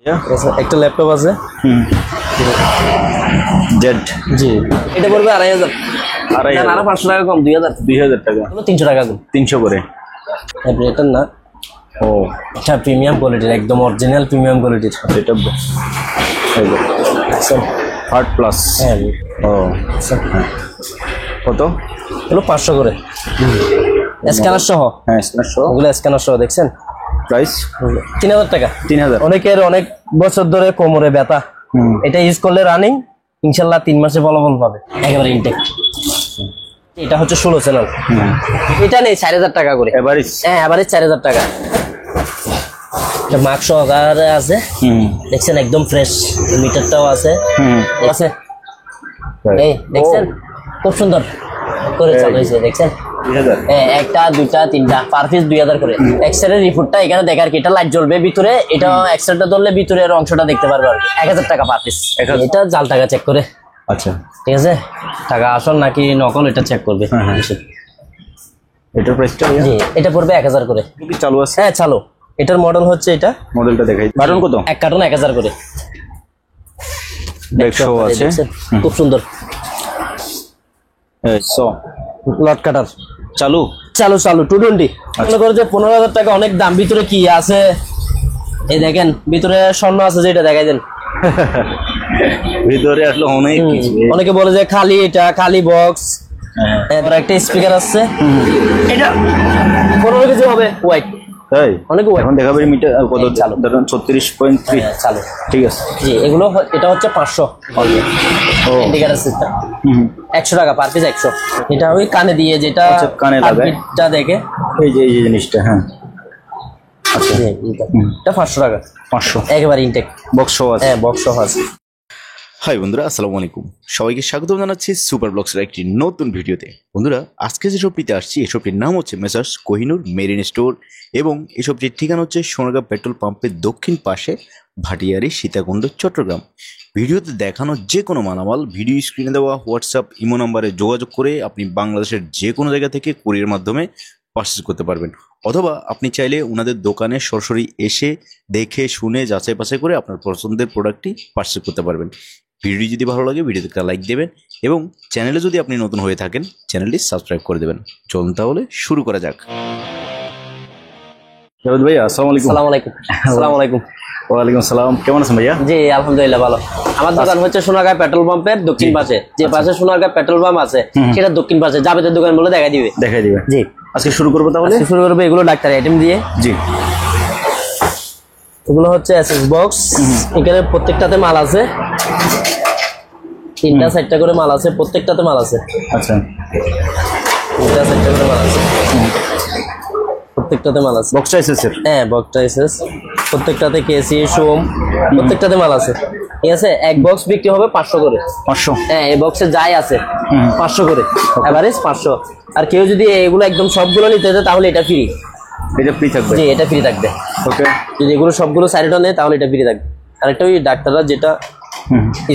একটা ল্যাপটপ আছে জেড জি, এটা পড়বে 2500 না 500 টাকা কম 2000 টাকা 300 টাকা কম 300 করে এটা না ও এটা প্রিমিয়াম কোয়ালিটির একদম অরিজিনাল প্রিমিয়াম কোয়ালিটির এটা হার্ড প্লাস হ্যাঁ ও কত হলো 500 করে স্ক্যানার সহ হ্যাঁ স্ক্যানার সহ ওগুলো স্ক্যানার সহ দেখছেন প্রাইস 3000 টাকা 3000 অনেকের অনেক বছর ধরে কোমরে ব্যথা এটা ইউজ করলে রানিং ইনশাআল্লাহ 3 মাসে ফলাফল পাবে একেবারে ইনটেক এটা হচ্ছে 16 চ্যানেল এটা নেই 4000 টাকা করে এভারেজ হ্যাঁ এভারেজ 4000 টাকা এটা মার্ক সহকারে আছে দেখছেন একদম ফ্রেশ মিটারটাও আছে আছে এই দেখছেন খুব সুন্দর করে চালাইছে দেখছেন 2000 একটা দুইটা তিনটা পার পিস 2000 করে এক্সরে রিপোর্টটা এখানে দেখার কি এটা লাইট জ্বলবে ভিতরে এটা এক্সরেটা ধরলে ভিতরের অংশটা দেখতে পারবে আর 1000 টাকা পার পিস এটা জাল টাকা চেক করে আচ্ছা ঠিক আছে টাকা আসল নাকি নকল এটা চেক করবে এটার প্রাইসটা জি এটা পড়বে 1000 করে কি চালু আছে হ্যাঁ চালু এটার মডেল হচ্ছে এটা মডেলটা দেখাই কার্টন কত এক কার্টন 1000 করে 100 আছে খুব সুন্দর এই 100 লট কাটার চালু চালু 220 মনে করো যে 15000 টাকা অনেক দাম ভিতরে কি আছে এই দেখেন ভিতরে স্বর্ণ আছে যেটা দেখাই দেন ভিতরে আসলে অনেক কিছু অনেকে বলে যে খালি এটা খালি বক্স এবার একটা স্পিকার আছে এটা 15 কেজি হবে ওয়াইট তাই অনেক এখন দেখাবে মিটার কত চালু ধরুন 36.3 চালু ঠিক আছে জি এগুলো এটা হচ্ছে 500 ও ইন্ডিকেটর সিস্টেম 100 টাকা পার পিস 100 এটা ওই কানে দিয়ে যেটা কানে লাগায় এটা দেখে এই যে জিনিসটা হ্যাঁ আচ্ছা এটা 500 টাকা 500 একেবারে ইনটেক বক্স আছে হ্যাঁ বক্স আছে হাই বন্ধুরা আসসালামু আলাইকুম সবাইকে স্বাগত জানাচ্ছি সুপার ব্লগসের একটি নতুন ভিডিওতে। বন্ধুরা আজকে যে শপটিতে আসছি এই শপটির নাম হচ্ছে মেসার্স কোহিনুর মেরিন স্টোর এবং এই শপটির ঠিকানা হচ্ছে সোনারগাঁ পেট্রোল পাম্পের দক্ষিণ পাশে ভাটিয়ারি সীতাকুণ্ড চট্টগ্রাম। ভিডিওতে দেখানো যে কোনো মালামাল ভিডিও স্ক্রিনে দেওয়া হোয়াটসঅ্যাপ ইমো নাম্বারে যোগাযোগ করে আপনি বাংলাদেশের যে কোনো জায়গা থেকে কুরিয়ার মাধ্যমে পারচেজ করতে পারবেন, অথবা আপনি চাইলে ওনাদের দোকানে সরাসরি এসে দেখে শুনে যাচাই বাছাই করে আপনার পছন্দের প্রোডাক্টটি পারচেজ করতে পারবেন। ভিডিওটি যদি ভালো লাগে ভিডিওতে একটা লাইক দেবেন এবং চ্যানেলে যদি আপনি নতুন হয়ে থাকেন চ্যানেলটি সাবস্ক্রাইব করে দেবেন। চলুন তাহলে শুরু করা যাক। জাভেদ ভাই আসসালামু আলাইকুম। আসসালামু আলাইকুম ওয়ালাইকুম আসসালাম, কেমন আছেন ভাইয়া? জি আলহামদুলিল্লাহ ভালো। আমার দোকান হচ্ছে সোনারগাঁ পেট্রোল পাম্পের দক্ষিণ পাশে, যে পাশে সোনারগাঁ পেট্রোল পাম্প আছে সেটা দক্ষিণ পাশে জাভেদের দোকান বলে দেখাই দিবে। জি আজকে শুরু করবো তাহলে। শুরু করবে এগুলো ডাক্তারি আইটেম দিয়ে। জি এগুলো হচ্ছে এসএস বক্স, এখানে প্রত্যেকটাতে মাল আছে, 3টা 4টা করে মাল আছে, প্রত্যেকটাতে মাল আছে। আচ্ছা 3টা 4টা করে মাল আছে, প্রত্যেকটাতে মাল আছে। বক্সটা এসেছে স্যার? হ্যাঁ বক্সটা এসএস, প্রত্যেকটাতে কেসি সোম, প্রত্যেকটাতে মাল আছে। ঠিক আছে, এক বক্স বিক্রি হবে 500 করে। 500? হ্যাঁ এই বক্সে যাই আছে 500 করে এভারেজ 500। আর কেউ যদি এগুলো একদম সবগুলো নিতে চায় তাহলে এটা ফ্রি। এটা ফ্রি থাকবে? জি এটা ফ্রি থাকবে। ওকে, যদি এগুলো সবগুলো সাইডটা নেয় তাহলে এটা ফ্রি থাকবে। আর একটা ওই ডাক্তাররা যেটা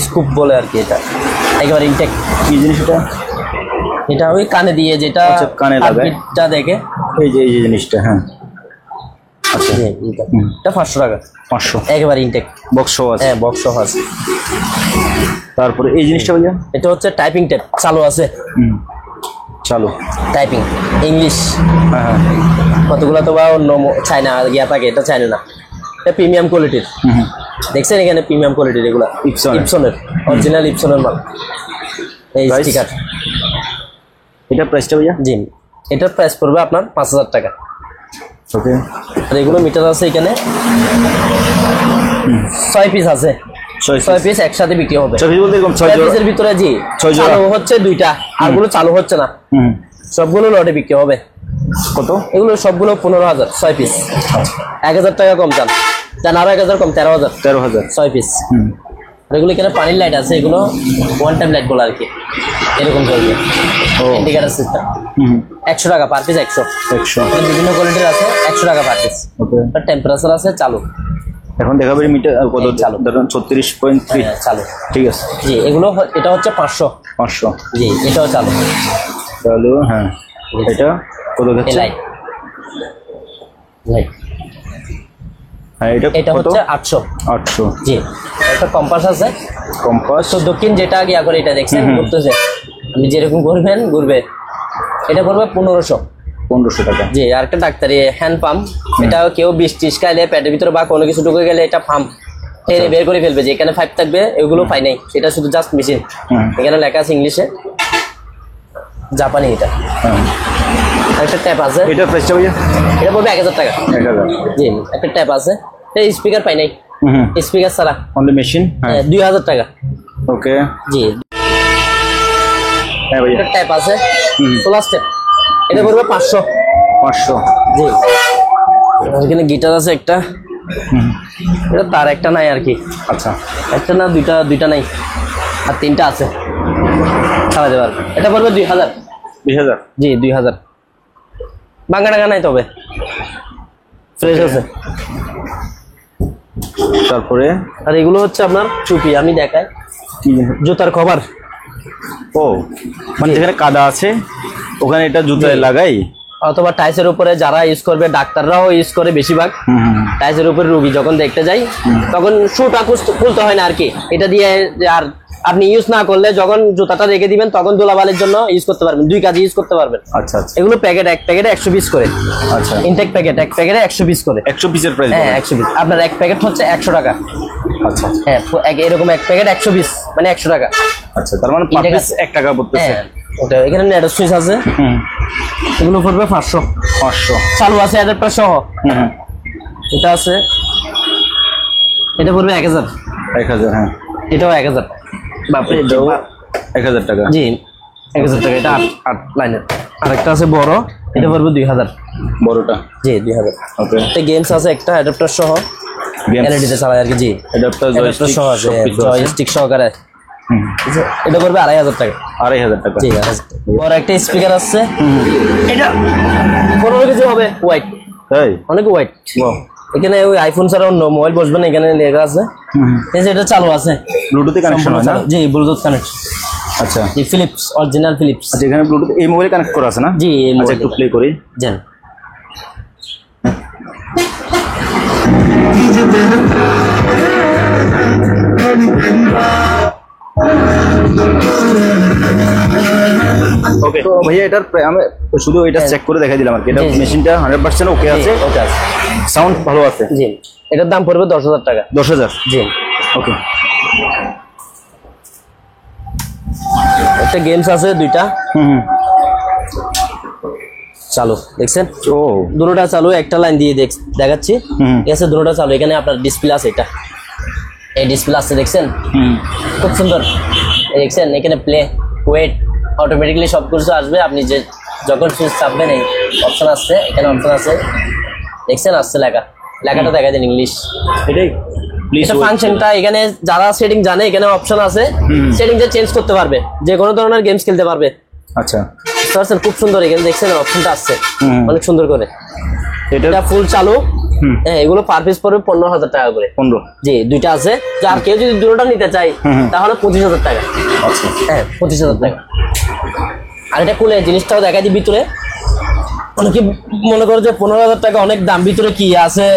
স্কুপ বলে আর কি, এটা একেবারে ইনটেক। কি জিনিস এটা? এটা ওই কানে দিয়ে যেটা কানে লাগায় যা দেখে এই যে জিনিসটা। হ্যাঁ আচ্ছা এটা 500 টাকা 500 একেবারে ইনটেক। বক্স আছে? হ্যাঁ বক্স আছে। তারপরে এই জিনিসটা ভাইয়া? এটা হচ্ছে টাইপিং টেপ চালু আছে। চালু টাইপিং ইংলিশ। হ্যাঁ হ্যাঁ কতগুলো তো বা অন্য চায়না গিয়া থাকে, এটা চায়না না, এটা প্রিমিয়াম কোয়ালিটির। দেখছেন এখানে প্রিমিয়াম কোয়ালিটির এগুলা ইপসনের অরিজিনাল ইপসনের মাল। এই স্টিকার। এটা প্রাইসটা ভাইয়া? জি এটার প্রাইস পড়বে আপনার 5000 টাকা। ওকে, আর এগুলো মিটার আছে এখানে 6 পিস আছে, 6 পিস একসাথে বিক্রি হবে। 6 পিস বলতে এরকম 6 পিসের ভিতরে জি চালু হচ্ছে 2টা, আরগুলো চালু হচ্ছে না, সবগুলো লটে বিক্রি হবে। কত এগুলো সবগুলো 15000 6 পিস। 1000 টাকা কম চান আরো 1000 কম 13000 6 পিস। এগুলো এখানে পানির লাইট আছে, এগুলো ওয়ান টাইম লাইট বলে আর কি, এরকম চলবে। ইন্ডিকেটর সিস্টেম 100 টাকা পার পিস। 100 বিভিন্ন কোয়ালিটির আছে, 100 টাকা পার পিস। টেম্পারেচার আছে চালু। এখন দেখাবে মিটার কত চালু ধরুন 36.3 চালু। ঠিক আছে জি এগুলো এটা হচ্ছে 500 জি এটাও চালু। চালু হ্যাঁ। এটা কত হচ্ছে? লাইট লাইট হ্যাঁ এটা হচ্ছে 800। 800। জি, একটা কম্পাস আছে, কম্পাস। তো দক্ষিণ যেটা গিয়া করে এটা দেখছেন ঘুরতেছে, আপনি যেরকম করবেন ঘুরবে। এটা পড়বে 1500। 1500 টাকা। জি, আর একটা ডাক্তারি হ্যান্ড পাম্প, এটা কেউ 20-30 খাইলে পেটের ভিতরে বা কোনো কিছু ঢুকে গেলে এটা পাম্প টেনে বের করে ফেলবে, যে এখানে 5 থাকবে এগুলো পাই নাই, এটা শুধু জাস্ট মেশিন। এখানে লেখা আছে ইংলিশে, জাপানি এটা। একটা ট্যাপ আছে, এটা প্রাইসটা ভাইয়া? এটা পড়বে 1000 টাকা। 1000। জি, একটা ট্যাপ আছে, এটা স্পিকার পাই নাই, স্পিকার ছাড়া অনলি মেশিন। হ্যাঁ 2000 টাকা। ওকে। জি, হ্যাঁ ভাইয়া। একটা ট্যাপ আছে, সোলার স্টেপ, এটা পড়বে 500। 500। জি, এখানে গিটার আছে একটা, এটা তার একটা নাই আর কি। আচ্ছা, একটা না দুইটা নাই, আর 3টা আছে, চালাতে পারবে। এটা পড়বে 2000। 2000। জি 2000। ভাঙা টাঙা নাই, তবে ফ্রেশ আছে। তারপরে আর এগুলো হচ্ছে আপনার টুপি, আমি দেখাই, জুতার কভার। ও মানে যেখানে কাদা আছে ওখানে এটা জুতায় লাগাই, অথবা টাইসের উপরে যারা ইউজ করবে, ডাক্তাররাও ইউজ করে বেশিরভাগ। টাইসের উপরে রুগী যখন দেখতে যাই তখন শুটা খুলতে হয় না আর কি, এটা দিয়ে। আর আপনি ইউজ না করলে যখন জুতাটা রেখে দিবেন তখন ধুলাবালির জন্য ইউজ করতে পারবেন, 2 কাজে ইউজ করতে পারবেন। আচ্ছা আচ্ছা এগুলো প্যাকেট, এক প্যাকেটে 100 পিস করে। আচ্ছা, ইনটেক প্যাকেট, এক প্যাকেটে 100 পিস করে। 100 পিসের প্রাইস? হ্যাঁ 100 পিস, আপনার এক প্যাকেট হচ্ছে 100 টাকা। আচ্ছা হ্যাঁ, এরকম এক প্যাকেট 100 পিস মানে 100 টাকা। আচ্ছা, তার মানে পার পিস 1 টাকা পড়তেছে। হ্যাঁ, ওটা এখানে নেট সুইচ আছে, এগুলো পড়বে 500। 500 চালু আছে অ্যাডাপ্টার সহ। এটা আছে, এটা পড়বে 1000। 1000। হ্যাঁ, এটাও 1000। বাপরে, এটাও 1000 টাকা। জি 1000 টাকা। এটা 8 লাইনের। আরেকটা আছে বড়, এটা পড়বে 2000। বড়টা? জি 2000। ওকে। এটা গেমস আছে একটা অ্যাডাপ্টার সহ, এলইডি তে চালায় আর কি। জি, অ্যাডাপ্টার অ্যাডাপ্টার সহ আছে, জয়স্টিক সহকারে। এটা পড়বে 2500 টাকা। 2500 টাকা। ঠিক আছে। বড় একটা স্পিকার আছে, এটা 15 কেজি হবে, হোয়াইট, তাই? অনেক হোয়াইট। ওয়াও। এখানে ওই আইফোন ছাড়া অন্য মোবাইল বসবে না, এখানে লেখা আছে। এই যে এটা চালু আছে, ব্লুটুথে কানেকশন হয় না? জি ব্লুটুথ কানেক্ট। আচ্ছা জি, ফিলিপস, অরিজিনাল ফিলিপস। আচ্ছা, এখানে ব্লুটুথ এই মোবাইলে কানেক্ট করা আছে না? জি, এই আচ্ছা, একটু প্লে করি। জান। ওকে, তো ভাইয়া এটার আমি শুধু এটা চেক করে দেখাই দিলাম আর কি। এটা মেশিনটা 100% ওকে আছে, ওকে আছে, সাউন্ড ভালো আছে। জি, এটার দাম পড়বে 10,000 টাকা। 10,000? জি। ওকে। একটা গেমস আছে 2টা চালু, দেখছেন? ও, দুটোটা চালু, একটা লাইন দিয়ে দেখাচ্ছি। ঠিক আছে, দুটোটা চালু। এখানে আপনার ডিসপ্লে আছে, এটা এই ডিসপ্লে আছে, দেখছেন? খুব সুন্দর, দেখছেন? এখানে প্লে, ওয়েট, অটোমেটিকলি সব কিছু আসবে। আপনি যে যখন সুইচ চাপবেন এই অপশন আসছে, এখানে অপশন আছে, দেখছেন? আসছে লেখাটা দেখা দেন ইংলিশ। এটাই প্লিজ। এটা ফাংশনটা এখানে যারা সেটিং জানে, এখানে অপশন আছে, সেটিংটা চেঞ্জ করতে পারবে, যে কোনো ধরনের গেমস খেলতে পারবে। আচ্ছা, বুঝতে পারছেন? খুব সুন্দর, এখানে দেখছেন অপশনটা আসছে অনেক সুন্দর করে। এটা এটা ফুল চালু। হ্যাঁ, এগুলো পার পিস পড়বে 15,000 টাকা করে। 15? জি, 2টা আছে। আর কেউ যদি দুটোটা নিতে চাই তাহলে 25,000 টাকা। আচ্ছা, হ্যাঁ 25,000 টাকা। আর এটা খুলে জিনিসটাও দেখাই দিই ভিতরে। অনেকে মনে করে যে 15,000 টাকা অনেক দাম, ভিতরে কি আছে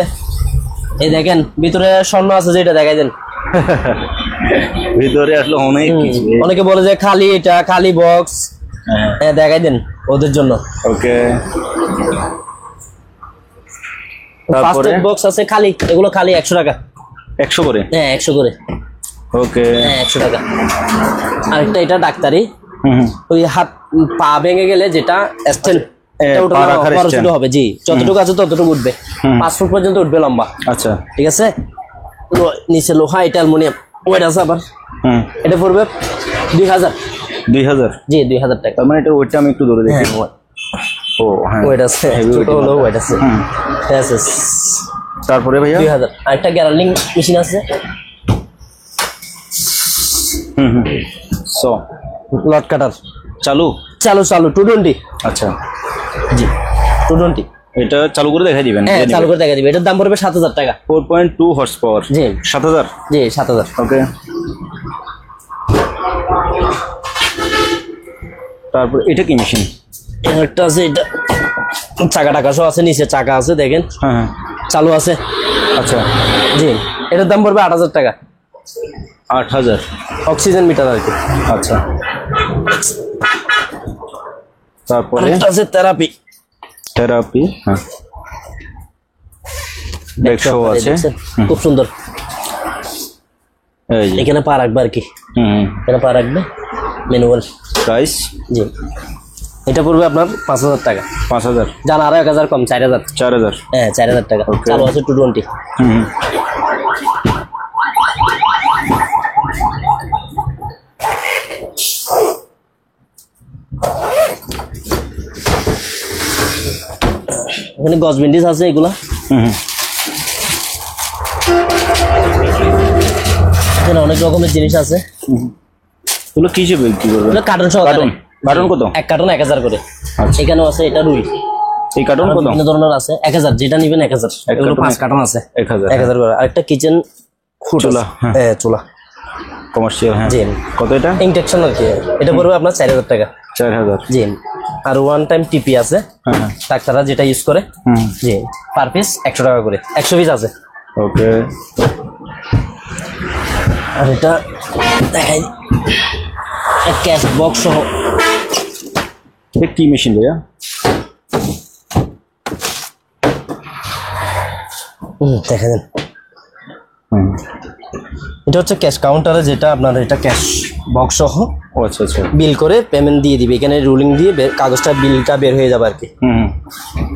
এই দেখেন, ভিতরে স্বর্ণ আছে, যেটা দেখাই দেন। ভিতরে আসলে অনেক কিছু। অনেকে বলে যে খালি, এটা খালি বক্স। হ্যাঁ দেখাই দেন ওদের জন্য। ওকে, ফার্স্ট এড বক্স আছে খালি, এগুলো খালি 100 টাকা। 100 করে? হ্যাঁ 100 করে। ওকে, হ্যাঁ 100 টাকা। আরেকটা এটা ডাক্তারি, ওই হাত পা ভেঙে গেলে যেটা স্ট্যান্ড, ছোট হবে। জি, যতটুকু আছে ততটুকু উঠবে, 5 ফুট পর্যন্ত উঠবে লম্বা। আচ্ছা, ঠিক আছে। নিচে লোহা, এটা অ্যালুমিনিয়াম, ওয়েট আছে আবার। এটা পড়বে 2000। 2000? জি 2000 টাকা। তার মানে এটা ওয়েটটা আমি একটু ধরে দেখি। ও হ্যাঁ, ওয়েট আছে, ছোট হলেও ওয়েট আছে। তারপরে ভাইয়া 2000। আরেকটা গ্যারান্ডিং মেশিন আছে, সো লট কাটার। চালু? চালু 220। আচ্ছা, জি 220। এটা চালু করে দেখাই দিবেন? হ্যাঁ চালু করে দেখা দিবে। এটার দাম পড়বে 7,000 টাকা। 4.2 হর্স পাওয়ার? জি 7,000? জি 7,000। ওকে। তারপর এটা কি মেশিন? একটা আছে, এটা চাকা টাকা সহ আছে, নিচে চাকা আছে, দেখেন। হ্যাঁ, চালু আছে। আচ্ছা, জি, এটার দাম পড়বে 8,000 টাকা। 8,000। অক্সিজেন মিটার আর কি। আচ্ছা, তারপরে আরেকটা আছে থেরাপি। হ্যাঁ, ব্যাকশো আছে। খুব সুন্দর। এই যে, এখানে পা রাখবে আর কি, এখানে পা রাখবে, ম্যানুয়াল। প্রাইস জি, এটা পড়বে আপনার 5,000 টাকা। 5,000। জান আরো 1,000 কম, 4,000। 4,000। হ্যাঁ, 4,000 টাকা। Okay. চালু আছে 220। এখানে গজ বিন্ডিজ আছে এগুলা। এখানে অনেক রকমের জিনিস আছে। এগুলো কি হিসেবে বিক্রি করবেন? এগুলো কার্টন সহ। কার্টন কত? এক কার্টন 1,000 করে। আচ্ছা, এখানেও আছে, এটা রুই। এই কার্টন কত? বিভিন্ন ধরনের আছে। 1,000, যেটা নিবেন 1,000। এগুলো কার্টন 5 কার্টন আছে। 1,000। 1,000 করে। আরেকটা কিচেন চুলা, হ্যাঁ, চুলা কমার্শিয়াল। হ্যাঁ, জি। কত এটা? ইনটেকশন আর কি। এটা পড়বে আপনার 4,000 টাকা। 4,000। জি। আর ওয়ান টাইম টিপি আছে, হ্যাঁ, ডাক্তাররা যেটা ইউজ করে। জি, পার পিস 100 টাকা করে, 100 পিস আছে। ওকে। আর এটা দেখাই, ক্যাশ বক্স সহ। এটা কি মেশিন ভাইয়া? দেখা দেন। এটা হচ্ছে ক্যাশ কাউন্টারে, যেটা আপনার এটা ক্যাশ বক্স সহ ও আচ্ছা আচ্ছা। বিল করে পেমেন্ট দিয়ে দিবে। এখানে রুলিং দিয়ে কাগজটা, বিলটা বের হয়ে যাবে আর কি।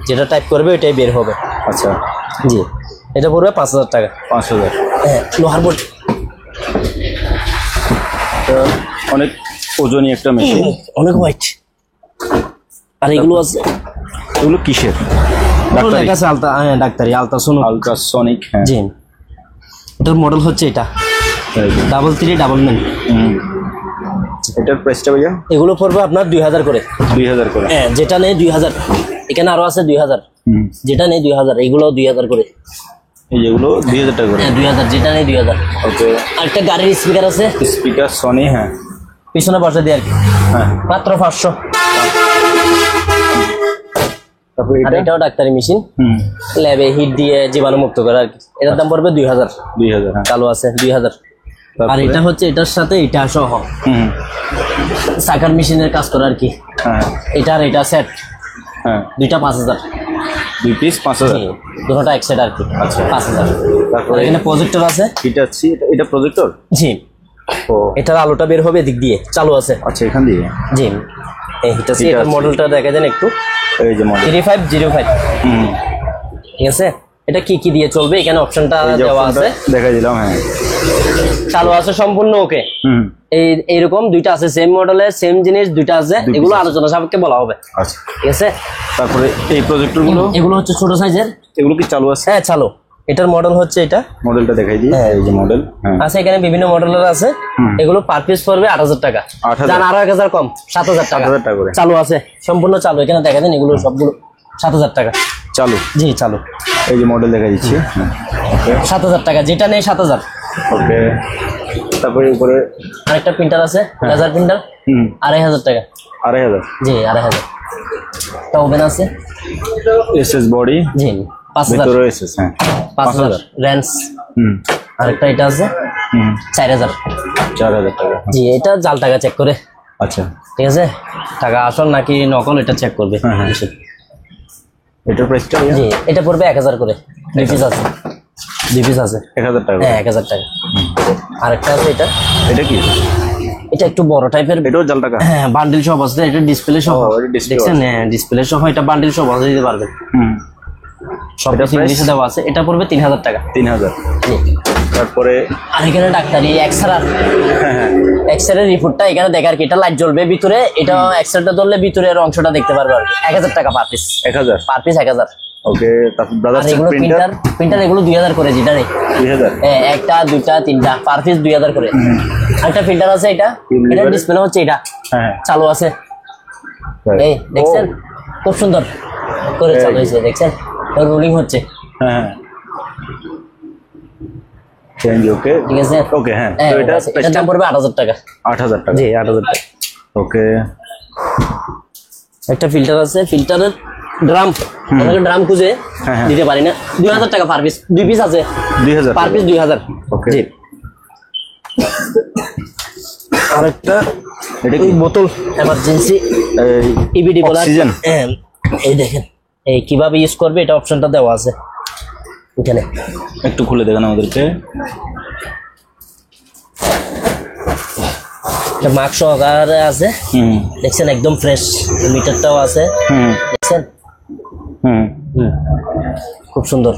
যেটা টাইপ করবে ওইটাই বের হবে। আচ্ছা, জি, এটা পড়বে 5,000 টাকা। 5,000। হ্যাঁ, লোহার বোর্ড। অনেক ওজনই একটা মেশিন, অনেক হোয়াইট। আর এগুলো আছে, এগুলো কিসের? এগুলো লেখা আছে আলতা, হ্যাঁ ডাক্তারি, আলট্রাসোনিক। আলট্রাসনিক। হ্যাঁ, জি, এটার মডেল হচ্ছে এটা এই যে। 3399। এটার প্রাইসটা ভাইয়া? এগুলো পড়বে আপনার 2,000 করে। 2,000 করে। হ্যাঁ, যেটা নেই 2,000। এখানে আরো আছে 2,000, যেটা নেই 2,000। এগুলো 2,000 করে। এই যেগুলো 2,000 টাকা করে। হ্যাঁ, 2,000, যেটা নেই 2,000। ওকে। আরেকটা গাড়ির স্পিকার আছে, স্পিকার সনি। হ্যাঁ, পিছনে বসে দিয়ে আর কি, হ্যাঁ। মাত্র 500। তারপরে আর এটা? এটাও ডাক্তারি মেশিন, ল্যাবে হিট দিয়ে জীবাণু মুক্ত করে আর কি। এটার দাম পড়বে 2,000। 2,000। হ্যাঁ, চালু আছে 2,000। আর তারপরে? এটা হচ্ছে এটার সাথে এটা সহ সাকার মেশিনের কাজ করে আর কি। হ্যাঁ, এটা আর এটা সেট, হ্যাঁ। দুইটা 5,000। 2 পিস 5,000। দুটোটা এক সেট আর কি। আচ্ছা। 5,000। তারপরে? এখানে প্রজেক্টর আছে। এটা আছে, এটা প্রজেক্টর। জি, ও এটার আলোটা বের হবে দিক দিয়ে, চালু আছে। আচ্ছা, এখান দিয়ে। জি, এইটা আছে। এটা এটার আছে। মডেলটা দেখা দেন একটু। এই যে মডেল। 3505। ঠিক আছে। এটা কি কি দিয়ে চলবে, এখানে অপশনটা দেওয়া আছে। দেখাই দিলাম। হ্যাঁ, চালু আছে সম্পূর্ণ। ওকে, এইরকম দুইটা আছে, সেম মডেলের সেম জিনিস দুইটা আছে। এগুলো আলোচনা সাপেক্ষে বলা হবে। আচ্ছা। ঠিক আছে। তারপরে এই প্রজেক্টর গুলো, এগুলো হচ্ছে ছোট সাইজের। এগুলো কি চালু আছে? হ্যাঁ, চালু। এটার মডেল হচ্ছে এটা। মডেলটা দেখাই দিই। হ্যাঁ। এই যে মডেল। হ্যাঁ, আছে, এখানে বিভিন্ন মডেলের আছে। এগুলো পার পিস পড়বে 8,000 টাকা। 8,000। জান আরো 1,000 কম, 7,000 টাকা। 7,000 টাকা করে। চালু আছে, সম্পূর্ণ চালু। এখানে দেখা দেন, এগুলো সবগুলো 7,000 টাকা। চালু। জি, চালু। এই যে মডেল দেখা দিচ্ছি। ওকে 7,000 টাকা, যেটা নেই 7,000। ওকে। তারপরে উপরে আরেকটা প্রিন্টার আছে, লেজার প্রিন্টার, 2,500 টাকা। 2,500। জি, 2,500। একটা ওভেন আছে। SS body. জি, 5,000। ভিতরে এসএস। হ্যাঁ, 5,000 রেঞ্জ। আরেকটা এটা আছে 4,000। 4,000 টাকা। জি, এটা জাল টাকা চেক করে। আচ্ছা, ঠিক আছে, টাকা আসল নাকি নকল এটা চেক করবে। এটার প্রাইসটা? জি, এটা পড়বে 1,000 করে। 2 পিস আছে, 2 পিস আছে। 1,000 টাকা। হ্যাঁ, 1,000 টাকা। আরেকটা আছে এটা। এটা কি? এটা একটু বড় টাইপের। এটাও জাল টাকা? হ্যাঁ, বান্ডিল সহ আছে। এটা ডিসপ্লে সহ। এটা display দেখছেন? হ্যাঁ, ডিসপ্লে সহ। এটা বান্ডিল সহ বসাই দিতে পারবেন। সব এটা কিছু price? ইংলিশে দেওয়া আছে। এটা পড়বে 3,000 টাকা। 3,000। জি। তারপরে আর এখানে ডাক্তারি এক্সরা, এক্সরে রিপোর্টটা এখানে দেখার কি, এটা লাইট জ্বলবে ভিতরে। এটা এক্সরেটা ধরলে ভিতরের অংশটা দেখতে পারবে আর কি। 1,000 টাকা পার পিস। 1,000 per piece 1,000। ওকে। তারপর আর ব্রাদার্স এগুলো প্রিন্টার? প্রিন্টার এগুলো 2,000 করে, যেটা নেই 2,000। একটা, দুইটা, তিনটা, পার পিস 2,000 করে। আরেকটা প্রিন্টার আছে, এটা ডিসপ্লে হচ্ছে এটা। হ্যাঁ, চালু আছে। এই দেখছেন, খুব সুন্দর করে চালু হয়েছে। দেখছেন, রোলিং হচ্ছে। হ্যাঁ, চেঞ্জ। ওকে, ঠিক আছে। ওকে। হ্যাঁ, হ্যাঁ, তো এটা এটার দাম পড়বে 8,000 টাকা। 8,000 টাকা। জি, 8,000 টাকা। ওকে। একটা ফিল্টার আছে, ফিল্টারের ড্রাম ড্রাম খুঁজে হ্যাঁ। দিতে পারি না। 2000 টাকা পার পিস, 2 পিস আছে 2000 পার পিস 2000। ওকে। জি। আরেকটা এটা এই কি বোতল এমার্জেন্সি ইবিডি বলা, অক্সিজেন? হ্যাঁ এই দেখেন এই কিভাবে ইউজ করবে এটা অপশনটা দেওয়া আছে এখানে। একটু খুলে দেখান আমাদেরকে। এটা মাস্ক সহকারে আছে, হুম দেখছেন একদম ফ্রেশ। মিটারটাও আছে হুম দেখছেন। হুম হুম, খুব সুন্দর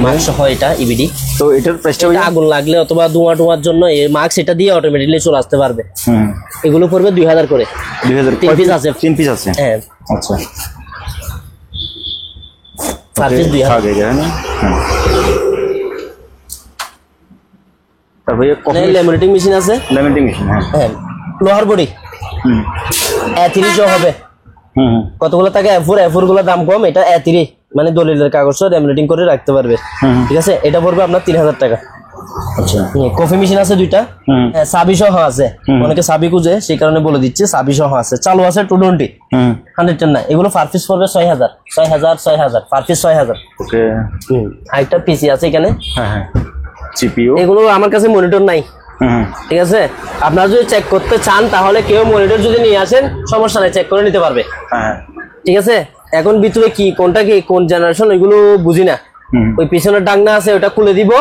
মাস্ক সহ এটা ইবিডি। তো এটার প্রাইসটা এটা আগুন লাগলে অথবা ধোঁয়া টোয়ার জন্য এই মাস্ক এটা দিয়ে অটোমেটিকলি চলে আসতে পারবে। হুম এগুলো পড়বে 2000 করে। 2000 তিন piece আছে। 3 পিস আছে। হ্যাঁ আচ্ছা পার পিস 2000। আগে গেছে না? হ্যাঁ। তারপরে কফি ল্যামিনেটিং মেশিন আছে, ল্যামিনেটিং মেশিন। হ্যাঁ হ্যাঁ লোহার বডি হুম A3 হবে। হুম কতগুলো থাকে A4 গুলোর দাম কম, এটা A3 মানে দলিলের কাগজ ল্যামিনেটিং করে রাখতে পারবে। হুম। ঠিক আছে, এটা পড়বে আপনার 3000 টাকা। আচ্ছা কফি মেশিন আছে 2টা, হুম সাবি সহ আছে। অনেকে সাবি খুঁজে, সেই কারণে বলে দিচ্ছি সাবি সহ আছে। চালু আছে 220 হুম 110 না, এগুলো পার পিস পড়বে 6000 পার পিস 6000। ওকে। আরেকটা পিসি আছে এখানে, হ্যাঁ হ্যাঁ সিপিইউ। এগুলো আমার কাছে মনিটর নাই। হুম ঠিক আছে, আপনারা যদি চেক করতে চান তাহলে কেউ মনিটর যদি নিয়ে আসেন সমস্যা নাই, চেক করে নিতে পারবে। হ্যাঁ ঠিক আছে, এখন ভিতরে কি কোনটা কি কোন জেনারেশন এগুলো বুঝি না। হুম ওই পিছনের ডাকনা আছে ওটা খুলে দিব,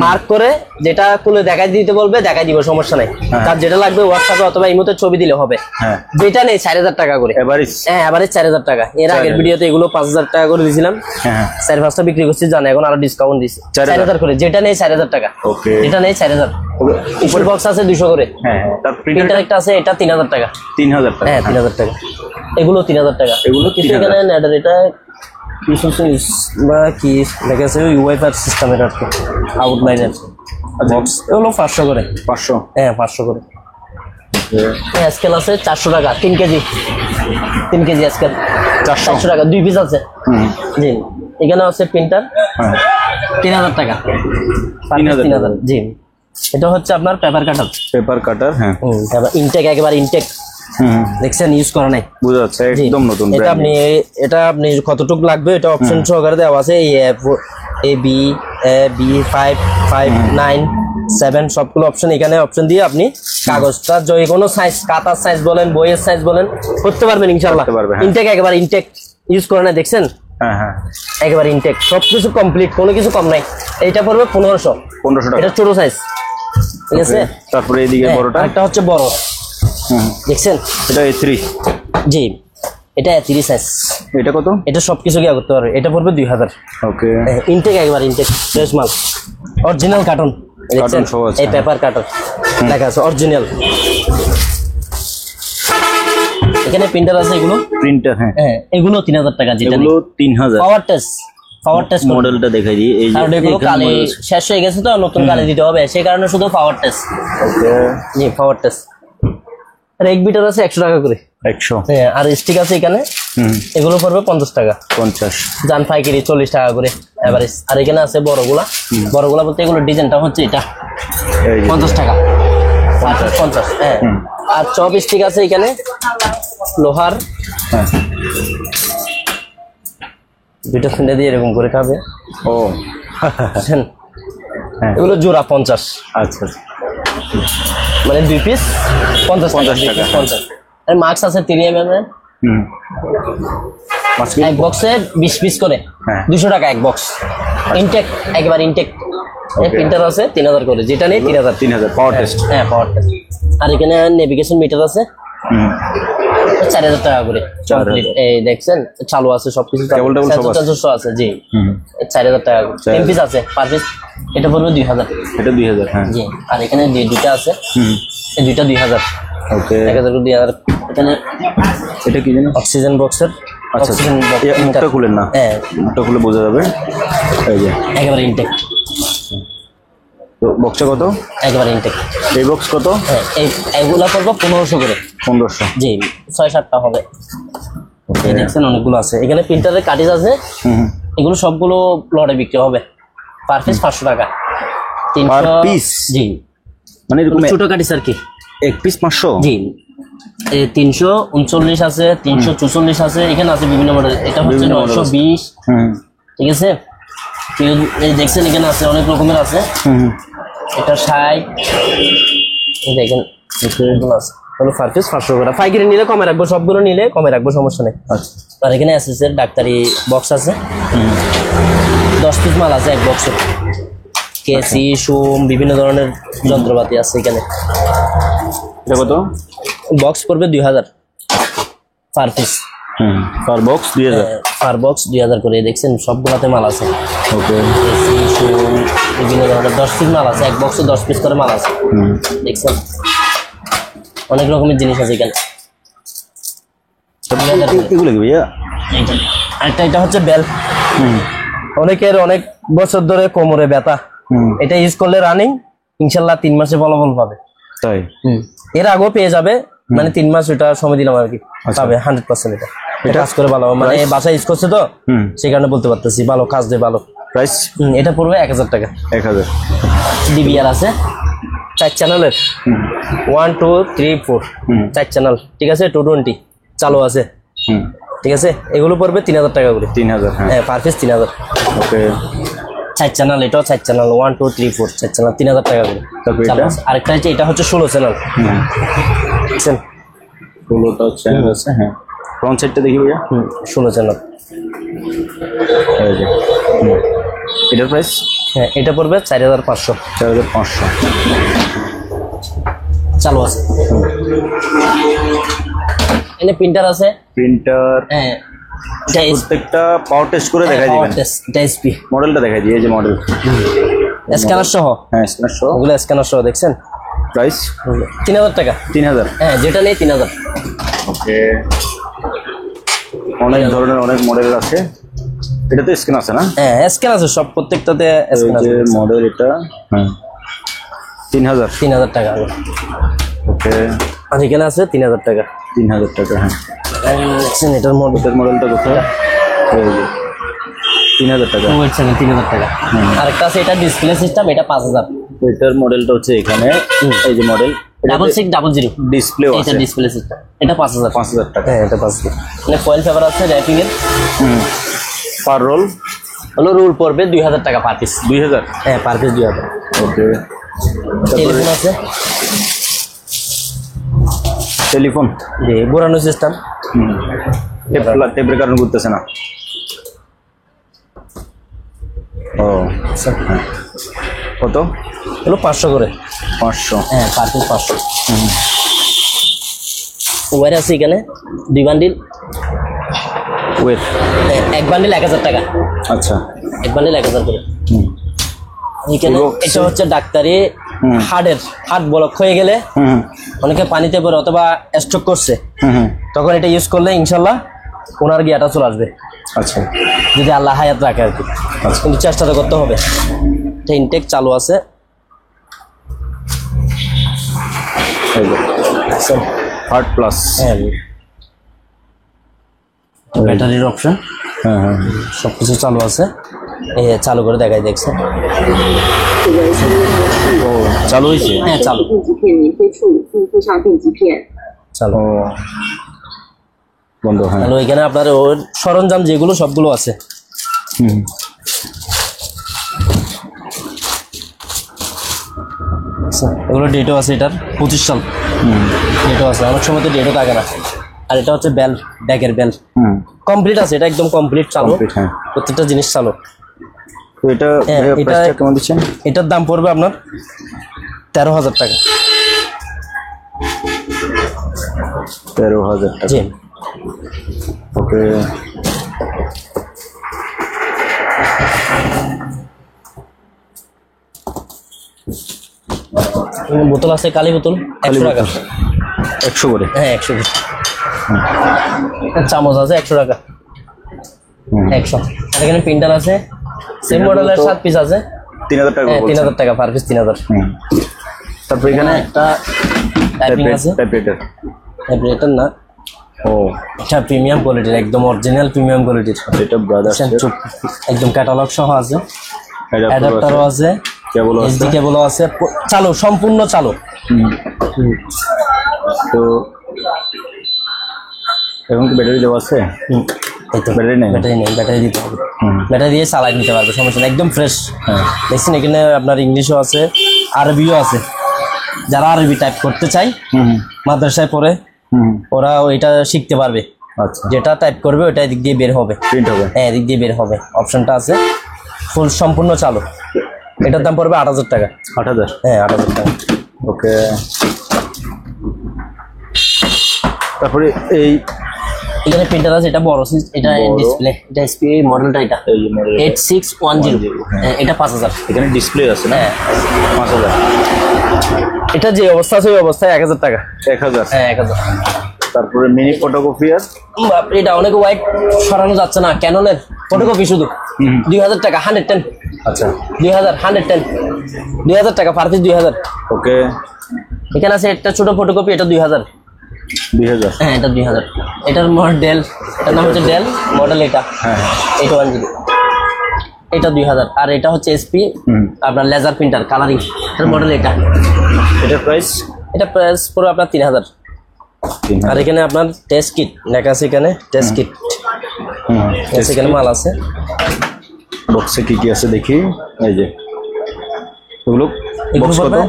মার্ক করে যেটা খুলে দেখাই দিতে বলবে দেখাই দিব, সমস্যা নাই। তার যেটা লাগবে হোয়াটসঅ্যাপে অথবা ইমোতে ছবি দিলে হবে। হ্যাঁ যেটা নেই 4000 টাকা করে। এভারেজ। হ্যাঁ এভারেজ 4000 টাকা। এর আগের 4000 ভিডিওতে এগুলো 5000 টাকা করে দিয়েছিলাম, হ্যাঁ 4-5টা বিক্রি করছি জানে, এখন আরো ডিসকাউন্ট দিছি 4000 করে। যেটা নেই 4000 টাকা, ওকে। যেটা নেই 4000। উপর বক্স আছে 200 করে। হ্যাঁ হ্যাঁ তার প্রিন্টার প্রিন্টার একটা আছে, এটা 3000 টাকা। 3000 টাকা। হ্যাঁ 3000 টাকা। এগুলো 3000 টাকা। এগুলো কিছু 3000 এখানে নেটার এটা কি শুনছেন বা কি লেখা আছে ইউআইফার সিস্টেমের আর কি, আউটলাইনের বক্স। এগুলো 500 করে। 500। হ্যাঁ 500 করে। স্কেল আছে 400 টাকা 3 কেজি, 3 কেজি স্কেল 400 টাকা। 2 পিস আছে। হুম জি, এখানে আছে প্রিন্টার হ্যাঁ 3000 টাকা। 3000 3000 জি। এটা হচ্ছে আপনার পেপার কাটার। পেপার কাটার। হ্যাঁ ইনটেক, একেবারে ইনটেক। হুম দেখছেন ইউজ করা নাই, বুঝা যাচ্ছে জি। একদম নতুন এটা brand। আপনি কতটুকু লাগবে এটা অপশন সহকারে দেওয়া আছে। এই বি 5 5 9 7 সবগুলো অপশন এখানে অপশন দিয়ে আপনি কাগজটা যে কোনো সাইজ, খাতার সাইজ বলেন বইয়ের সাইজ বলেন করতে পারবেন ইনশাআল্লাহ। করতে পারবে, হ্যাঁ। ইনটেক, একেবারে ইনটেক ইউজ করে না, দেখছেন হ্যাঁ হ্যাঁ একেবারে ইনটেক, সবকিছু কমপ্লিট, কোনো কিছু কম নাই। এইটা পড়বে 1500 1500 টাকা। এটা ছোট সাইজ। ঠিক আছে, তারপরে এইদিকে হ্যাঁ, বড়টা। আরেকটা হচ্ছে বড়, হুম দেখছেন। এটা A3। জি, এটা 30 সাইজ। এটা কত? এটা সবকিছু কি করতে পারবে, এটা পড়বে 2000। ওকে। ইনটেক, একবার ইনটেক ফ্রেশ মাল, অরিজিনাল কার্টন। দেখছেন সহ আছে, এই পেপার কার্টন লেখা আছে অরিজিনাল। এখানে প্রিন্টার আছে, এগুলো প্রিন্টার। হ্যাঁ হ্যাঁ এগুলো 3000 টাকা। যেটা এগুলো 3000। পাওয়ার টেস্ট মডেলটা দেখাই দিই। এই যে কারণ এগুলো এখানে কালি model। শেষ হয়ে গেছে তো, নতুন কালি দিতে হবে, সেই কারণে শুধু পাওয়ার টেস্ট। ওকে। জি পাওয়ার টেস্ট। আর এক বিটার আছে 100 টাকা করে। 100। হ্যাঁ, আর স্টিক আছে এখানে, হুম এগুলো পড়বে 50 টাকা। 50। জান পাইকারি 40 টাকা করে এভারেজ। আর এখানে আছে বড়গুলা, বড়গুলা বলতে এগুলো ডিজাইনটা হচ্ছে এটা এই যে 50 টাকা। 50 হ্যাঁ। আর চপ স্টিক আছে এখানে লোহার, হ্যাঁ। দুইটা ফিন্ডা দিয়ে এরকম করে খাবে, ও বুঝছেন? হ্যাঁ এগুলো জোড়া 50, আচ্ছা মানে 2 পিস 50 টাকা। 50 টাকা। 50। আর মাস্ক আছে 3 mm এর, হুম মাস্ক এক বক্সে 20 পিস করে, হ্যাঁ। 200 টাকা এক বক্স। ইনটেক, একবার ইনটেক। এই Okay. প্রিন্টার আছে 3000 করে, যেটা নেই 3000। 3000 পাওয়ার টেস্ট। হ্যাঁ পাওয়ার টেস্ট। আর এখানে নেভিগেশন মিটার আছে হুম 4000 টাকা করে। 4000 এই দেখছেন চালু আছে সবকিছু, কেবল টেবল সব আছে। সেন্সর আছে জি। হুম 4000 টাকা করে। 3 পিস আছে পার পিস, এটা পড়বে 2000। এটা 2000। হ্যাঁ জি। আর এখানে দুইটা আছে, হুম এই দুইটা 2000। ওকে। 1000 করে 2000। এখানে এটা কি জানো? অক্সিজেন বক্সের, আচ্ছা অক্সিজেন মুখটা খুলেন না, হ্যাঁ মুখটা খুলে বোঝা যাবে। এই যে একেবারে ইনটেক, তো বক্সটা কত? একেবারে ইনটেক। এই বক্স কত? হ্যাঁ এইগুলা পড়বে 1500 করে। 1500। জি 6-7টা হবে। এই দেখছেন অনেকগুলো আছে এখানে। প্রিন্টারের কাটিজ আছে, হুম এগুলো সবগুলো লটে বিক্রি হবে। পার পিস 500 টাকা। 300 Per piece? জি, মানে এরকম ছোট কাটিজ আর কি। এক পিস 500? জি এই 339 আছে, 344 আছে, এখানে আছে বিভিন্ন মডেল। এটা হচ্ছে বিভিন্ন model 920, হুম ঠিক আছে। এই দেখছেন এখানে আছে অনেক রকমের আছে। হুম এটা 60, এই দেখেন এগুলো আছে হলো পার পিস 500 করে। পাইকারি নিলে কমে রাখবো, সবগুলো নিলে কমে রাখবো, সমস্যা নেই। আচ্ছা আর এখানে এসএসের ডাক্তারি বক্স আছে, 10 পিস মাল আছে এক বক্সে। কেসি, সুম, বিভিন্ন ধরনের যন্ত্রপাতি আছে এখানে। এটা কত? বক্স পড়বে 2000 পার পিস, পার বক্স 2000। পার বক্স 2000 করে। দেখছেন সবগুলাতে মাল আছে, ওকে কেসি, সুম, বিভিন্ন ধরনের 10 পিস মাল আছে, এক বক্সে 10 পিস করে মাল আছে। দেখছেন অনেক রকমের জিনিস আছে এখানে। এগুলো কি ভাইয়া? একটা এটা হচ্ছে বেল, অনেকের অনেক বছর ধরে কোমরে ব্যথা, এটা ইউজ করলে রানিং ইনশাল্লাহ 3 মাসে ফলাফল পাবে। তাই? এর আগেও পেয়ে যাবে, মানে 3 মাস ওটা সময় দিলাম আর কি, পাবে 100% এটা। এটা কাজ করে ভালো, মানে বাসায় ইউজ করছে তো সেই কারণে বলতে পারতেছি ভালো কাজ দেয় ভালো। প্রাইস? এটা পড়বে 1000 টাকা। 1000। ডিবিআর আছে 4 চ্যানেলের, 1 2 3 4 4 চ্যানেল, ঠিক আছে। 220 চালু আছে, ঠিক আছে। এগুলো পড়বে 3000 টাকা করে। 3000, হ্যাঁ পার পিস 3000। ওকে 4 চ্যানেল, এটাও 4 চ্যানেল, 1 2 3 4 4 চ্যানেল, 3000 টাকা করে। তারপর চালু এটা? আছে। আরেকটা হচ্ছে এটা হচ্ছে 16 চ্যানেল, দেখছেন 16টা চ্যানেল আছে। হ্যাঁ ফ্রন্ট সাইডটা দেখি ভাইয়া। 16 চ্যানেল। এই যে এটার প্রাইস? হ্যাঁ এটা পড়বে 4500। 4500 চালু আছে। এখানে প্রিন্টার আছে, প্রিন্টার। হ্যাঁ এটা প্রত্যেকটা পাওয়ার টেস্ট করে দেখাই দিবেন। এটা এসপি মডেলটা দেখাই দিই, এই যে মডেল। স্ক্যানার সহ, হ্যাঁ স্ক্যানার সহ। ওগুলো স্ক্যানার সহ, দেখছেন প্রাইস? 3000 টাকা। 3000। হ্যাঁ যেটা নেই 3000। ওকে অনেক ধরনের অনেক মডেল আছে। এটা তো স্ক্যান আছে না? হ্যাঁ স্ক্যান আছে সব, প্রত্যেকটাতে স্ক্যান এই আছে। যে মডেল এটা। হ্যাঁ 3000। 3000 টাকা। ওকে আর এখানে আছে 3000 টাকা। 3000 টাকা। হ্যাঁ দেখছেন এটার মডেল, এটার মডেলটা কোথায়? এই যে 3000 টাকা। 3000 টাকা। আরেকটা আছে এটা ডিসপ্লে সিস্টেম, এটা 5000। এটার মডেলটা হচ্ছে এখানে, এই যে মডেল 6600 ডিসপ্লেও এটা আছে। ডিসপ্লে সিস্টেম, এটা 5000। 5000 টাকা। হ্যাঁ এটা 5000। মানে ফয়েল পেপার আছে র‍্যাপিং এর। পার রোল হলো রুল পড়বে 2000 টাকা পার পিস। 2000। হ্যাঁ পার পিস 2000। ওকে টেলিফোন আছে, টেলিফোন। জি ঘোরানো সিস্টেম। টেপের কারণ করতেছে না। ও কত? হলো 500 করে। 500। হ্যাঁ পার পিস 500। ওয়ার আছে এখানে 2 বান্ডিল, ওয়েট। এক বান্ডিল 1000 টাকা। আচ্ছা এক বান্ডিল 1000 করে। এখানে এটা হচ্ছে ডাক্তারি হার্ট ব্লক হয়ে গেলে অনেকে পানিতে পড়ে অথবা স্ট্রোক করছে, তখন এটা ইউজ করলে ইনশাল্লাহ ওনার গিয়াটা চলে আসবে। আচ্ছা যদি আল্লাহ হায়াত রাখে আর কি, কিন্তু চেষ্টাটা করতে হবে। এটা ইনটেক চালু আছে। Heart plus. হ্যাঁ ব্যাটারির অপশন, হ্যাঁ হ্যাঁ সব কিছু চালু আছে। এই চালু করে দেখাই, দেখছেন চালু হয়েছে। হ্যাঁ চালু 电极片免费处理，可以附上电极片。 চালু। ও বন্ধ। হ্যাঁ তাহলে ওইখানে আপনার ওর সরঞ্জাম যেগুলো সবগুলো আছে। এগুলো ডেটও আছে, এটার 25 সাল ডেটও আছে। অনেক সময় তো ডেটও থাকে না। আর এটা হচ্ছে বেল, ব্যাগের বেল কমপ্লিট আছে, এটা একদম কমপ্লিট চালু। হ্যাঁ প্রত্যেকটা জিনিস চালু। তো এটা হ্যাঁ, এটা- প্রাইসটা কেমন দিচ্ছেন? এটার দাম পড়বে আপনার 13000 টাকা। 13000 টাকা। জি ওকে বোতল আছে, কালী বোতল 100 টাকা। 100 করে। হ্যাঁ 100 করে। চামচ আছে 100 টাকা। 100। আর এখানে প্রিন্টার আছে, সেম মডেলের 7 পিস আছে। 3000 টাকা হ্যাঁ বলছেন। 3000 টাকা পার পিস 3000। তারপর এখানে একটা টাইপিং আছে, টাইপরাইটার। টাইপরাইটার না, ও এটা প্রিমিয়াম কোয়ালিটির, একদম অরিজিনাল প্রিমিয়াম কোয়ালিটির। এটা ব্রাদার্স একদম ক্যাটালগ সহ আছে, অ্যাডাপ্টারও অ্যাডাপ্টারও আছে, কেবলও আছে। এসডি কেবলও আছে, চালু সম্পূর্ণ চালু। তো এখন কি ব্যাটারি দেওয়া আছে? এই তো ব্যাটারি নেই? ব্যাটারি নেই, ব্যাটারি দিতে হবে। ব্যাটারি দিয়ে চালাই নিতে পারবে, সমস্যা নেই, একদম ফ্রেশ। দেখছেন এখানে আপনার ইংলিশও আছে, আরবিও আছে। যারা আরবি টাইপ করতে চায় মাদ্রাসায় পড়ে ওরা ওইটা শিখতে পারবে। আচ্ছা, যেটা টাইপ করবে ওইটা এদিক দিয়ে বের হবে, প্রিন্ট হবে। হ্যাঁ এদিক দিয়ে বের হবে, অপশনটা আছে। ফুল সম্পূর্ণ চালু। এটার দাম পড়বে 8,000 টাকা। 8,000? হ্যাঁ 8,000 টাকা। ওকে, তারপরে এই এখানে প্রিন্টার আছে, এটা বড় সাইজ, এটা ডিসপ্লে, এটা এসপি মডেলটা, এটা এই যে model 8610, এটা 5,000। এখানে ডিসপ্লে আছে না? হ্যাঁ 5,000। এটা যে অবস্থা আছে ওই অবস্থায় 1,000 টাকা। 1,000? হ্যাঁ 1,000। তারপরে মিনি ফটোকপিয়ার, বাপরে, এটা অনেক হোয়াইট সরানো যাচ্ছে না, ক্যাননের ফটোকপি শুধু 2,000 টাকা, 110। আচ্ছা 2,000, 110, 2,000 টাকা পার পিস, 2,000। ওকে। এখানে আছে একটা ছোট ফটোকপি, এটা 2,000। 2,000? হ্যাঁ এটা 2,000। এটার মডেল, এটার নাম হচ্ছে ডেল মডেল, এটা হ্যাঁ 810। এটা 2,000। আর এটা হচ্ছে এসপি আপনার লেজার প্রিন্টার কালারিং, এটার মডেল এটা। এটার প্রাইস? এটা প্রাইস পুরো আপনার 3,000। আর এখানে আপনার টেস্ট কিট লেখা আছে, এখানে টেস্ট কিট, এখানে মাল আছে। বক্সে কি কি আছে দেখি। এই যে এগুলো এগুলো বক্স কত? পড়বে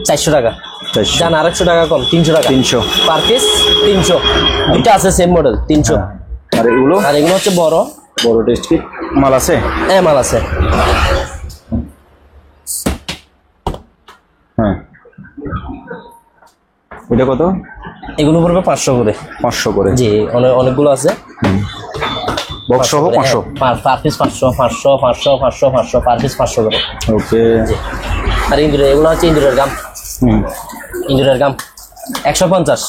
400 টাকা। 400? জান 100 টাকা কম, 300 টাকা। 300? Per piece 300। দুইটা আছে সেম মডেল, 300। আর এগুলো? আর এগুলো হচ্ছে বড় বড় টেস্ট কিট মাল আছে? হ্যাঁ মাল আছে। হ্যাঁ, এটা কত? এগুলো পড়বে 500 করে। 500 করে? জি, অনেকগুলো আছে। বক্স সহ 500? পার পিস 500, 500, 500, 500, 500, পার পিস 500 করে। ওকে। আর ইন্দুরের, এগুলো হচ্ছে ইন্দুরের গাম, ইন্দুরের গাম 150।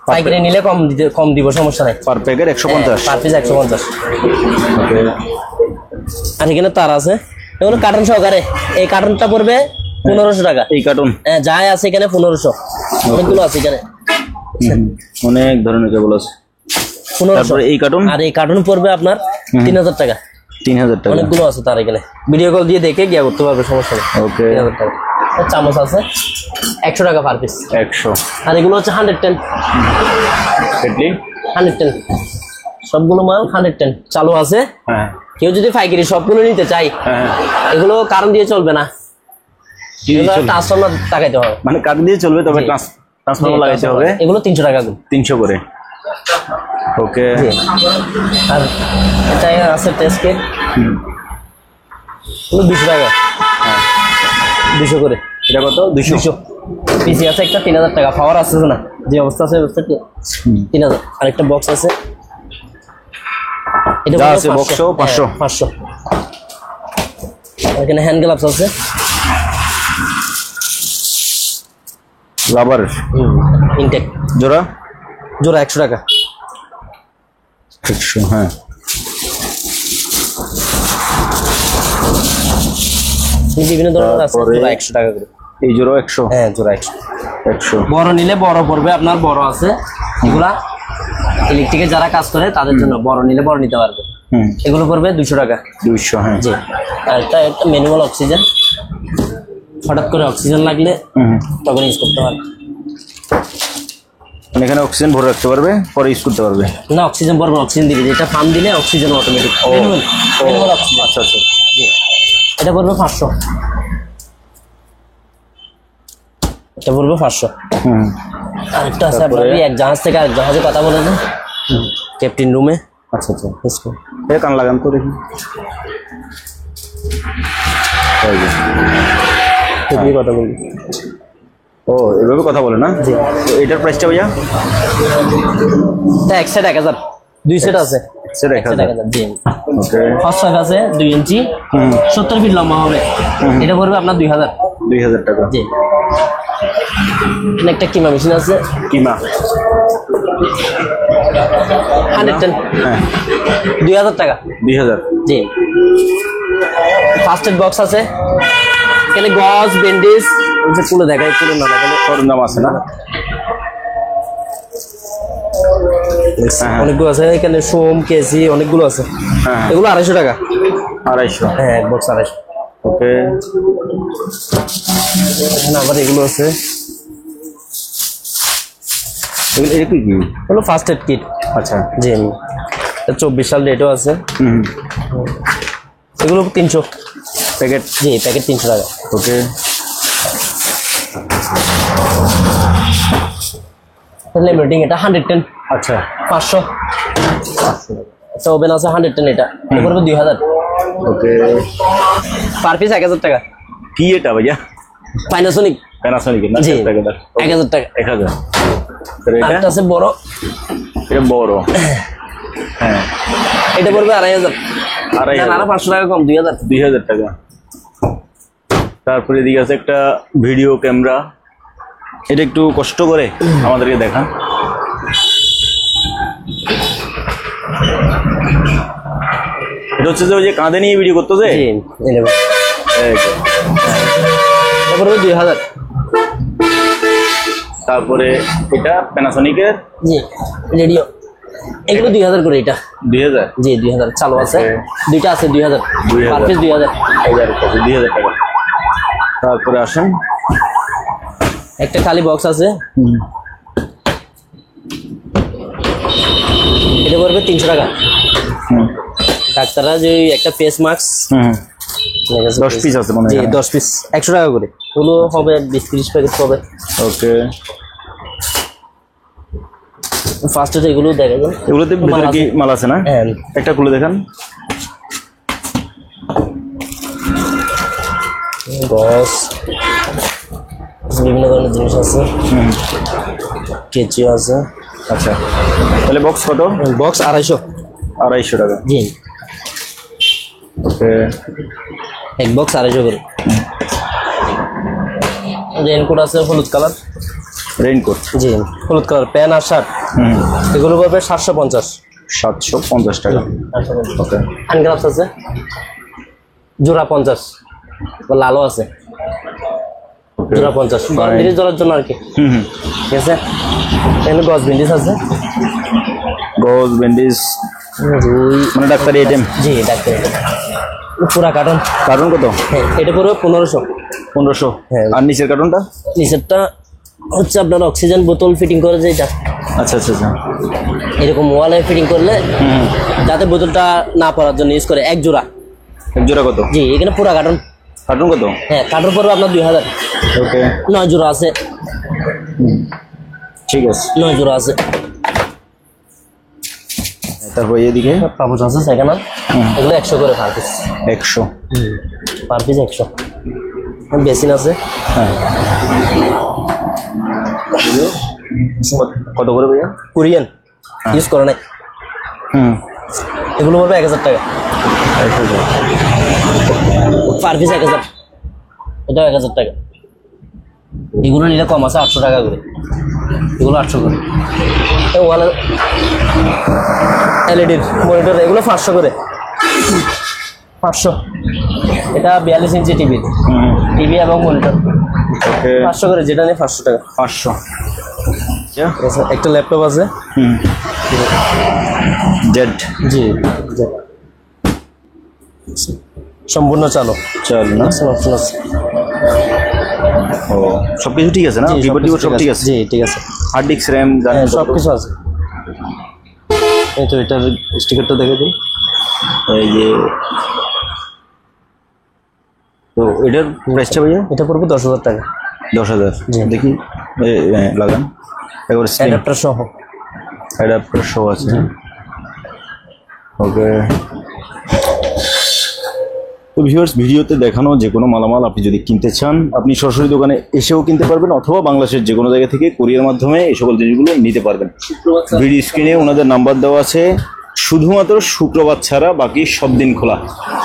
পাইকারি নিলে কম দিব, সমস্যা নাই। Per packet 150? Per piece 150। ওকে। আর এখানে তার আছে, এগুলো কার্টন সহকারে। এই কার্টনটা পড়বে 1500 টাকা। এই কার্টুন? হ্যাঁ যাই আছে এখানে 1500, অনেকগুলো আছে এখানে, অনেক ধরনের কেবল আছে। 1500। তারপরে এই কার্টুন? আর এই কার্টন পড়বে আপনার 3,000 টাকা। 3,000 টাকা? অনেকগুলো আছে তার এখানে, ভিডিও কল দিয়ে দেখে গিয়া করতে পারবে, সমস্যা নেই। ওকে। 3,000 টাকা। আর চামচ আছে 100 টাকা পার পিস। 100? আর এগুলো হচ্ছে 110। কেটলি? 110 সবগুলো মাল 110 চালু আছে। হ্যাঁ কেউ যদি পাইকারি সবগুলো নিতে চাই, হ্যাঁ। এগুলো কারণ দিয়ে চলবে না, কি চলবে? ট্রান্সফরমার টাকাইতে হবে। মানে কাট দিয়ে চলবে, তবে জি। ট্রান্সফরমার লাগাইতে হবে। এগুলো 300 টাকা করে। 300 করে? ওকে। আর এটা আছে টেস্ট কিট, এগুলো 200 টাকা। 200 করে। এটা কত? 200? পিসি আছে একটা 3,000 টাকা। পাওয়ার আছে না, যে অবস্থা আছে অবস্থা 3,000। আরেকটা বক্স আছে, এটা যা হলো আছে box সহ 500? 500। এখানে হ্যান্ড গ্লাভস আছে, রাবার ইনটেক, জোড়া? জোড়া 100 টাকা। 100? হ্যাঁ। বিভিন্ন ধরনের আছে, তারপরে জোড়া 100 টাকা করে। এই জোড়া 100? হ্যাঁ জোড়া 100। 100? বড় নিলে বড় পড়বে আপনার, বড় আছে এগুলা ইলেকট্রিকে যারা কাজ করে তাদের জন্য, বড় নিলে বড় নিতে পারবে। এগুলো পড়বে 200 টাকা। 200? হ্যাঁ। জি। আর একটা ম্যানুয়াল অক্সিজেন, হঠাৎ করে অক্সিজেন লাগলে তখন ইউজ করতে পারবে। মানে এখানে অক্সিজেন ভরে রাখতে পারবে, পরে ইউজ করতে পারবে? না অক্সিজেন পড়বে, অক্সিজেন দিবে, যেটা পাম্প দিলে অক্সিজেন অটোমেটিক ম্যানুয়াল অক্সিজেন। আচ্ছা আচ্ছা। জি। এটা পড়বে 500। এটা পড়বে 500। আরেকটা আছে আপনার, এক জাহাজ থেকে আরেক জাহাজে কথা বলে না, ক্যাপ্টেন রুমে। আচ্ছা আচ্ছা। এই কান লাগান তো দেখি। কথা বলবি। ও এভাবে কথা বলে না? তো এটার প্রাইসটা ভাইয়া? এটা এক সেট 1,000, 2 সেট আছে। সেট 1,000? জি। ওকে। ফার্স্ট সাইজ আছে 2 ইঞ্চি, 70 ফিট লম্বা হবে। এটা পড়বে আপনার 2,000। 2,000 টাকা? জি। এখানে একটা কিমা মেশিন আছে, কিমা 110। হ্যাঁ 2,000 টাকা। 2,000? জি। ফার্স্ট এড বক্স আছে, এখানে গজ, ব্যান্ডেজ, খুলে দেখায়, খুলে না দেখালে সরঞ্জাম আছে না? অনেকগুলো আছে এখানে, সোম, কেসি, অনেকগুলো আছে। হ্যাঁ। এগুলো 250 টাকা। 250? হ্যাঁ এক বক্স 250। ওকে। এখানে আবার এগুলো আছে, এটা কি কি? হলো ফার্স্ট এড কিট। আচ্ছা। জি 24 সাল ডেটও আছে। হুম। এগুলো 300 প্যাকেট। জি প্যাকেট 300 টাকা। ওকে। লেমিনেটিং এটা 110। আচ্ছা। 500। আচ্ছা ওভেন আছে 110 এটা পড়বে 2000। ওকে। পার পিস 1000 টাকা। কি এটা ভাইয়া? প্যানাসোনিক। প্যানাসোনিক না? জি প্যাকেট 1000 টাকা। 1000। এটা এটা আছে বড়, এটা বড়। হ্যাঁ এটা পড়বে 2500। 2500 আরো 500 টাকা কম 2000। 2000 টাকা। তারপরে এদিকে আছে একটা ভিডিও ক্যামেরা, এটা একটু কষ্ট করে আমাদেরকে দেখান। এটা হচ্ছে যে ওই যে কাঁধে নিয়ে ভিডিও করতে যে জি এই নেব। এই যে। এটা পড়বে 2000। তারপরে এটা প্যানাসোনিকের জি রেডিও, এগুলো 2000 করে এটা। 2000। জি 2000 চালু আছে, দুইটা আছে 2000। 2000 পার পিস 2000। 2000 টাকা। তারপরে আসেন একটা খালি বক্স আছে, এটা পড়বে 300 টাকা। ডাক্তাররা যে একটা ফেস মাস্ক 10 পিস আছে মনে জি হয়। 10 পিস 100 টাকা করে, ওগুলো হবে 20-30 প্যাকেট হবে। ওকে। ফার্স্টে এগুলো দেখা যায়, এগুলোতে ভিতরে কি মাল আছে না? হ্যাঁ একটা খুলে দেখান। বক্স বিভিন্ন ধরনের জিনিস আছে, কেচিও আছে। আচ্ছা তাহলে বক্স কত? বক্স 250। 250 টাকা। জি ওকে। এক বক্স 250 করে। রেইনকোট আছে হলুদ কালার। রেইনকোট। জি হলুদ কালার প্যান্ট আর শার্ট, এগুলো পড়বে 750। 750 টাকা। ওকে। হ্যান্ডগ্রাফস আছে জোড়া 50, লালও আছে জোড়া 50। ব্যান্ডেজ ধরার জন্য আর কি। ঠিক আছে। এখানে গজ ব্যান্ডেজ আছে, গজ ব্যান্ডেজ রুই মানে ডাক্তারি আইটেম। জি ডাক্তার পুরা কার্টন। কার্টন কত? হ্যাঁ এটা পড়বে 1500। 1500। হ্যাঁ। আর নিচের কার্টনটা? নিচেরটা হচ্ছে আপনার অক্সিজেন বোতল ফিটিং করে যেটা, আচ্ছা আচ্ছা আচ্ছা। এরকম ওয়ালে ফিটিং করলে যাতে বোতলটা না পড়ার জন্য ইউজ করে, এক জোড়া। এক জোড়া কত? জি এখানে পুরা কার্টন। কার্টন কত? হ্যাঁ কার্টন পড়বে আপনার 2000। ওকে 9 জোড়া আছে। ঠিক আছে। 9 জোড়া আছে। তারপর এদিকে পাপোশ আছে সেকেন্ড হ্যান্ড, এগুলো 100 করে per piece. 100। Per piece 100। Basin আছে। হ্যাঁ। কত করে ভাইয়া? কোরিয়ান ইউজ করে নাই, এগুলো পড়বে 1000 টাকা। 1000। পার পিস 1000, এটাও 1000 টাকা। এগুলো নিলে কম আছে 800 টাকা করে, এগুলো 800 করে। ওয়ালে এলইডির মনিটর এগুলো 500 করে। 500। এটা 42 ইঞ্চি টিভি, টিভি এবং মনিটর ওকে 500 করে, যেটা নিয়ে 500 টাকা। 500। একটা ল্যাপটপ আছে জেড। জি সম্পূর্ণ চালু। চল না। অপশন আছে। ও সবকিছু ঠিক আছে না? জি, কিবোর্ড সব ঠিক আছে? জি ঠিক আছে। হার্ড ডিস্ক, র্যাম, হ্যাঁ সব কিছু আছে। এই তো এটার স্টিকারটা দেখে দিই। এই যে তো এটার প্রাইসটা ভাইয়া? এটা পড়বে 10,000 টাকা। 10,000। জি। দেখি লাগান একবার। অ্যাডাপ্টার সহ। অ্যাডাপ্টার সহ আছে। ওকে। তো ভিউয়ার্স, ভিডিওতে দেখানো যে কোনো মালামাল আপনি যদি কিনতে চান, আপনি সরাসরি দোকানে এসেও কিনতে পারবেন, অথবা বাংলাদেশের যে কোনো জায়গা থেকে কুরিয়ার মাধ্যমে এই সকল জিনিসগুলো নিতে পারবেন। ভিডিও স্ক্রিনে ওনাদের নাম্বার দেওয়া আছে। শুধুমাত্র শুক্রবার ছাড়া বাকি সব দিন খোলা।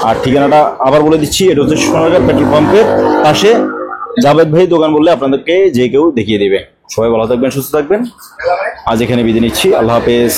আর ঠিকানাটা আবার বলে দিচ্ছি, এটা হচ্ছে সোনারগাঁ পেট্রোল পাম্পের পাশে জাভেদ ভাই দোকান বললে আপনাদেরকে যে কেউ দেখিয়ে দেবে। সবাই ভালো থাকবেন, সুস্থ থাকবেন। আজ এখানে বিদায় নিচ্ছি। আল্লাহ হাফেজ।